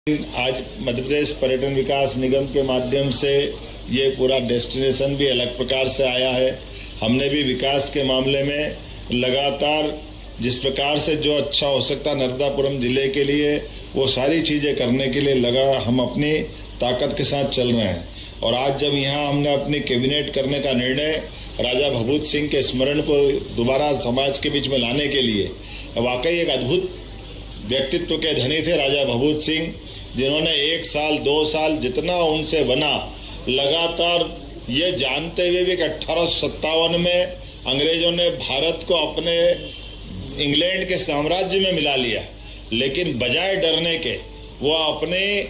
आज मध्य प्रदेश पर्यटन विकास निगम के माध्यम से ये पूरा डेस्टिनेशन भी अलग प्रकार से आया है। हमने भी विकास के मामले में लगातार जिस प्रकार से जो अच्छा हो सकता नर्मदापुरम जिले के लिए वो सारी चीजें करने के लिए हम अपनी ताकत के साथ चल रहे हैं। और आज जब यहाँ हमने अपनी कैबिनेट करने का निर्णय राजा भभूत सिंह के स्मरण को दोबारा समाज के बीच में लाने के लिए, वाकई एक अद्भुत व्यक्तित्व के धनी थे राजा भभूत सिंह, जिन्होंने 1 साल 2 साल जितना उनसे बना लगातार ये जानते हुए भी कि 1857 में अंग्रेजों ने भारत को अपने इंग्लैंड के साम्राज्य में मिला लिया, लेकिन बजाय डरने के वो अपने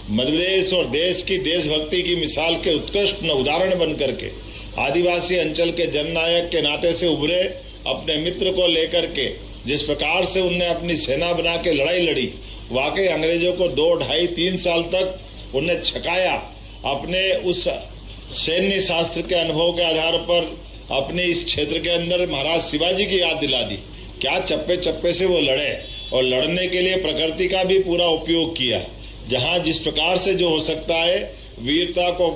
मध्य प्रदेश और देश की देशभक्ति की मिसाल के उत्कृष्ट उदाहरण बन करके आदिवासी अंचल के जननायक के नाते से उभरे। अपने मित्र को लेकर के जिस प्रकार से उनने अपनी सेना बना के लड़ाई लड़ी, वाकई अंग्रेजों को 2, 2.5, 3 साल तक उन्हें छकाया। अपने उस सैन्य शास्त्र के अनुभव के आधार पर अपने इस क्षेत्र के अंदर महाराज शिवाजी की याद दिला दी। क्या चप्पे चप्पे से वो लड़े और लड़ने के लिए प्रकृति का भी पूरा उपयोग किया। जहां जिस प्रकार से जो हो सकता है वीरता को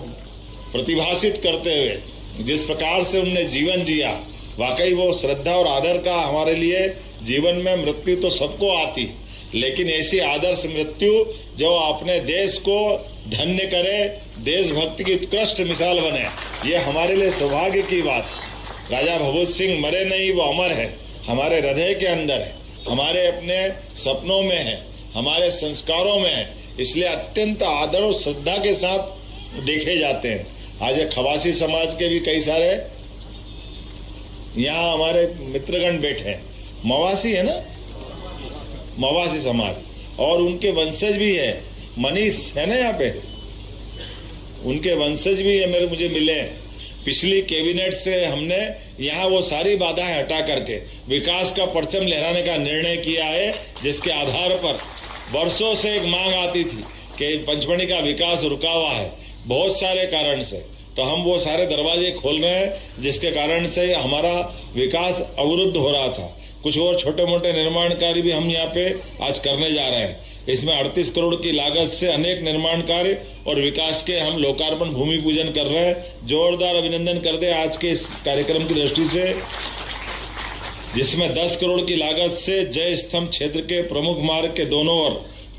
प्रतिभाषित करते हुए जिस प्रकार से उनने जीवन जिया, वाकई वो श्रद्धा और आदर का हमारे लिए जीवन में मृत्यु तो सबको आती, लेकिन ऐसी आदर्श मृत्यु जो अपने देश को धन्य करे, देशभक्ति की उत्कृष्ट मिसाल बने, ये हमारे लिए सौभाग्य की बात। राजा भभूत सिंह मरे नहीं, वो अमर है, हमारे हृदय के अंदर है, हमारे अपने सपनों में है, हमारे संस्कारों में है, इसलिए अत्यंत आदर और श्रद्धा के साथ देखे जाते हैं। आज खवासी समाज के भी कई सारे यहाँ हमारे मित्रगण बैठे हैं, मवासी है ना, मवासी समाज, और उनके वंशज भी है, मनीष है ना यहाँ पे, उनके वंशज भी है, मुझे मिले। पिछली कैबिनेट से हमने यहाँ वो सारी बाधाएं हटा करके विकास का परचम लहराने का निर्णय किया है, जिसके आधार पर वर्षों से एक मांग आती थी कि पंचमढ़ी का विकास रुका हुआ है बहुत सारे कारण से, तो हम वो सारे दरवाजे खोल रहे हैं, जिसके कारण से हमारा विकास अवरुद्ध हो रहा था। कुछ और छोटे मोटे निर्माण कार्य भी हम यहाँ पे आज करने जा रहे हैं। इसमें 38 करोड़ की लागत से अनेक निर्माण कार्य और विकास के हम लोकार्पण भूमि पूजन कर रहे हैं। जोरदार अभिनंदन कर दे आज के इस कार्यक्रम की दृष्टि से, जिसमें 10 करोड़ की लागत से जय स्तंभ क्षेत्र के प्रमुख मार्ग के दोनों ओर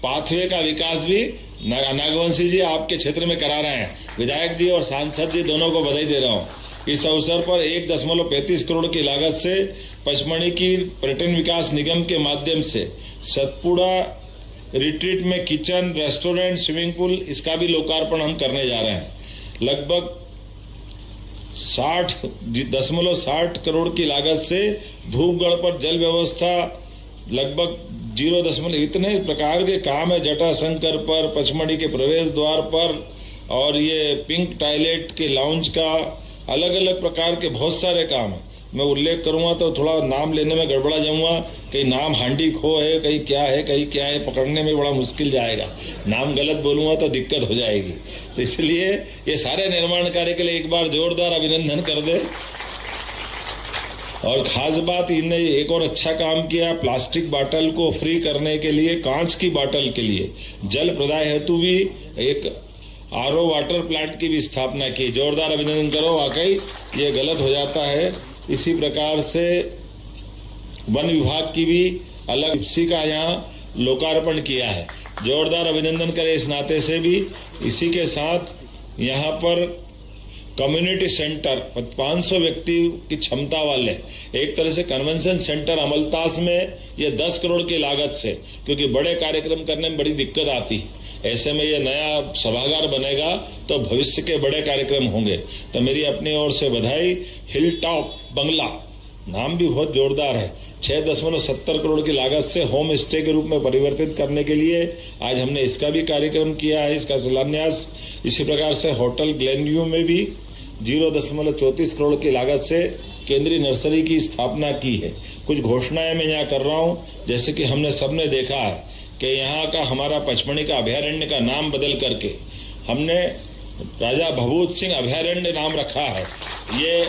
पाथवे का विकास भी नागवंशी जी आपके क्षेत्र में करा रहे हैं। विधायक जी और सांसद जी दोनों को बधाई दे रहा हूँ। इस अवसर पर 1.35 करोड़ की लागत से पचमढ़ी की पर्यटन विकास निगम के माध्यम से सतपुड़ा रिट्रीट में किचन, रेस्टोरेंट, स्विमिंग पूल, इसका भी लोकार्पण हम करने जा रहे हैं। लगभग 60.60 करोड़ की लागत से धूपगढ़ पर जल व्यवस्था, लगभग 0. इतने प्रकार के काम है। जटाशंकर पर, पचमढ़ी के प्रवेश द्वार पर, और ये पिंक टॉयलेट के लाउंज का, अलग अलग प्रकार के बहुत सारे काम है। मैं उल्लेख करूंगा तो थोड़ा नाम लेने में गड़बड़ा जाऊंगा, कहीं नाम हांडी खो है, कहीं क्या है, कहीं क्या है, पकड़ने में बड़ा मुश्किल जाएगा। नाम गलत बोलूंगा तो दिक्कत हो जाएगी। तो इसलिए ये सारे निर्माण कार्य के लिए एक बार जोरदार अभिनंदन कर दे। और खास बात, इनने एक और अच्छा काम किया, प्लास्टिक बाटल को फ्री करने के लिए कांच की बाटल के लिए जल प्रदाय हेतु भी एक आरओ वाटर प्लांट की भी स्थापना की। जोरदार अभिनंदन करो, वाकई ये गलत हो जाता है। इसी प्रकार से वन विभाग की भी अलग इसी का यहाँ लोकार्पण किया है। जोरदार अभिनंदन करें इस नाते से भी। इसी के साथ यहाँ पर कम्युनिटी सेंटर 500 व्यक्ति की क्षमता वाले एक तरह से कन्वेंशन सेंटर अमलतास में, ये 10 करोड़ की लागत से, क्योंकि बड़े कार्यक्रम करने में बड़ी दिक्कत आती है, ऐसे में ये नया सभागार बनेगा तो भविष्य के बड़े कार्यक्रम होंगे। तो मेरी अपनी ओर से बधाई। हिल टॉप बंगला, नाम भी बहुत जोरदार है, 6.70 करोड़ की लागत से होम स्टे के रूप में परिवर्तित करने के लिए आज हमने इसका भी कार्यक्रम किया है, इसका शिलान्यास। इसी प्रकार से होटल ग्लेनव्यू में भी 0.34 करोड़ की लागत से केंद्रीय नर्सरी की स्थापना की है। कुछ घोषणाएं मैं यहाँ कर रहा हूँ, जैसे कि हमने सबने देखा है कि यहाँ का हमारा पचमढ़ी का अभयारण्य का नाम बदल करके हमने राजा भभूत सिंह अभयारण्य नाम रखा है। ये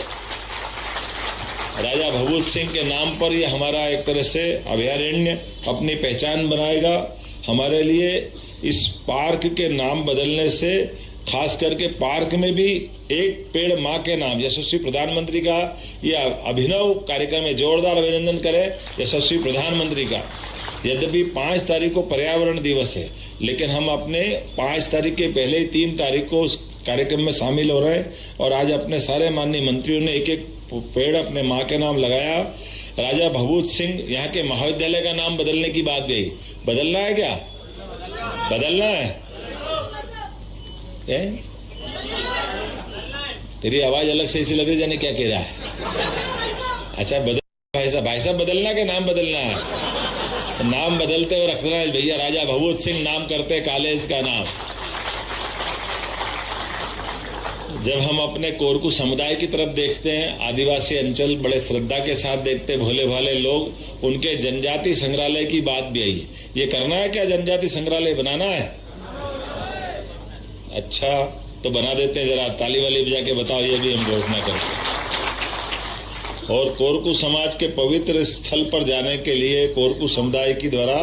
राजा भभूत सिंह के नाम पर ये हमारा एक तरह से अभयारण्य अपनी पहचान बनाएगा। हमारे लिए इस पार्क के नाम बदलने से खास करके पार्क में भी एक पेड़ माँ के नाम, यशस्वी प्रधानमंत्री का यह अभिनव कार्यक्रम है। जोरदार अभिनंदन करें यशस्वी प्रधानमंत्री का। यद्यपि 5 तारीख को पर्यावरण दिवस है, लेकिन हम अपने 5 तारीख के पहले ही 3 तारीख को उस कार्यक्रम में शामिल हो रहे हैं और आज अपने सारे माननीय मंत्रियों ने एक एक पेड़ अपने माँ के नाम लगाया। राजा भभूत सिंह यहाँ के महाविद्यालय का नाम बदलने की बात गई। बदलना है क्या? बदलना है? तेरी आवाज अलग से इसी लग रही, जाने क्या कह रहा है। अच्छा भाई साहब बदलना के नाम बदलना है? तो नाम बदलते हुए रखना है भैया, राजा भभूत सिंह नाम करते कॉलेज का नाम। जब हम अपने कोरकू समुदाय की तरफ देखते हैं, आदिवासी अंचल बड़े श्रद्धा के साथ देखते, भोले भाले लोग, उनके जनजाति संग्रहालय की बात भी आई। ये करना है क्या? जनजाति संग्रहालय बनाना है? अच्छा तो बना देते हैं, जरा ताली वाली बजा के बताओ, ये भी हम घोषणा करते हैं। और कोरकू समाज के पवित्र स्थल पर जाने के लिए कोरकू समुदाय की द्वारा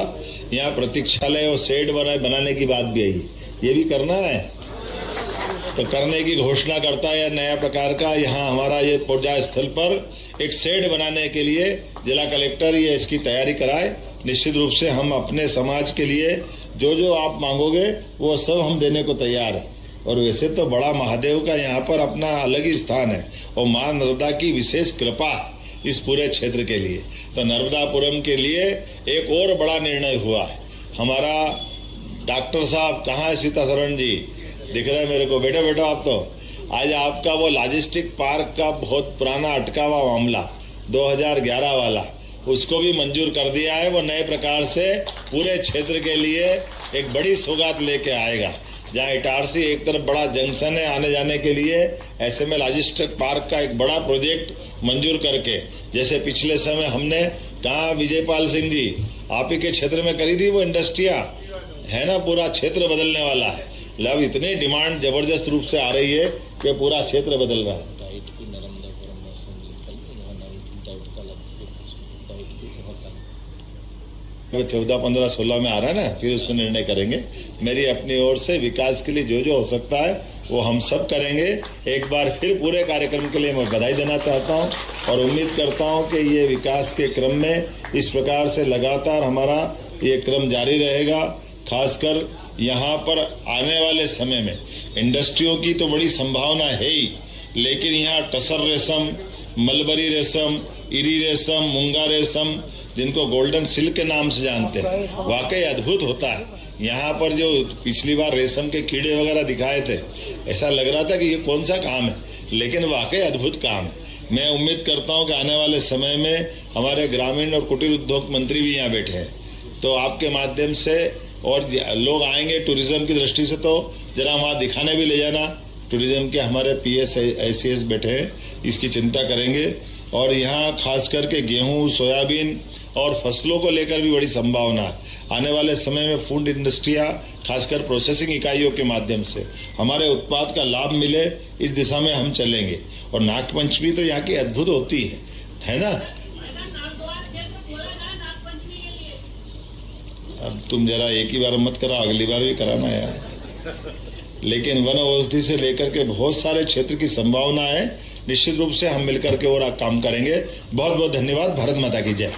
यहाँ प्रतीक्षालय और शेड बनाने की बात भी आई। ये भी करना है तो करने की घोषणा करता है। नया प्रकार का यहाँ हमारा ये पूजा स्थल पर एक शेड बनाने के लिए जिला कलेक्टर ये इसकी तैयारी कराए। निश्चित रूप से हम अपने समाज के लिए जो जो आप मांगोगे वो सब हम देने को तैयार है। और वैसे तो बड़ा महादेव का यहाँ पर अपना अलग ही स्थान है और माँ नर्मदा की विशेष कृपा इस पूरे क्षेत्र के लिए। तो नर्मदापुरम के लिए एक और बड़ा निर्णय हुआ है। हमारा डॉक्टर साहब कहाँ है? सीतासरण जी दिख रहे हैं मेरे को। बैठो बैठो आप तो। आज आपका वो लॉजिस्टिक पार्क का बहुत पुराना अटका हुआ मामला 2011 वाला, उसको भी मंजूर कर दिया है। वो नए प्रकार से पूरे क्षेत्र के लिए एक बड़ी सौगात लेके आएगा। जहाँ इटारसी एक तरफ बड़ा जंक्शन है आने जाने के लिए, ऐसे में लॉजिस्टिक पार्क का एक बड़ा प्रोजेक्ट मंजूर करके, जैसे पिछले समय हमने कहा विजयपाल सिंह जी आप ही के क्षेत्र में करी थी वो इंडस्ट्रिया है ना, पूरा क्षेत्र बदलने वाला है। अब इतनी डिमांड जबरदस्त रूप से आ रही है कि पूरा क्षेत्र बदल रहा है। 14, 15, 16 में आ रहा है ना, फिर उसमें निर्णय करेंगे। मेरी अपनी ओर से विकास के लिए जो जो हो सकता है वो हम सब करेंगे। एक बार फिर पूरे कार्यक्रम के लिए मैं बधाई देना चाहता हूं और उम्मीद करता हूं कि ये विकास के क्रम में इस प्रकार से लगातार हमारा ये क्रम जारी रहेगा। खासकर यहाँ पर आने वाले समय में इंडस्ट्रियों की तो बड़ी संभावना है ही, लेकिन यहाँ टसर रेशम, मलबरी रेशम, इरी रेशम, मूंगा रेशम, जिनको गोल्डन सिल्क के नाम से जानते हैं, वाकई अद्भुत होता है। यहाँ पर जो पिछली बार रेशम के कीड़े वगैरह दिखाए थे, ऐसा लग रहा था कि ये कौन सा काम है, लेकिन वाकई अद्भुत काम है। मैं उम्मीद करता हूँ कि आने वाले समय में हमारे ग्रामीण और कुटीर उद्योग मंत्री भी यहाँ बैठे हैं, तो आपके माध्यम से और लोग आएंगे टूरिज्म की दृष्टि से, तो जरा वहाँ दिखाने भी ले जाना। टूरिज्म के हमारे PS ICS बैठे हैं, इसकी चिंता करेंगे। और यहाँ खास करके गेहूं, सोयाबीन और फसलों को लेकर भी बड़ी संभावना है। आने वाले समय में फूड इंडस्ट्रिया खासकर प्रोसेसिंग इकाइयों के माध्यम से हमारे उत्पाद का लाभ मिले, इस दिशा में हम चलेंगे। और नागपंचमी तो यहाँ की अद्भुत होती है ना। अब तुम जरा एक ही बार मत कराओ, अगली बार भी कराना यार। लेकिन वन औषधि से लेकर के बहुत सारे क्षेत्र की संभावना है। निश्चित रूप से हम मिलकर के और काम करेंगे। बहुत बहुत धन्यवाद। भारत माता की जय।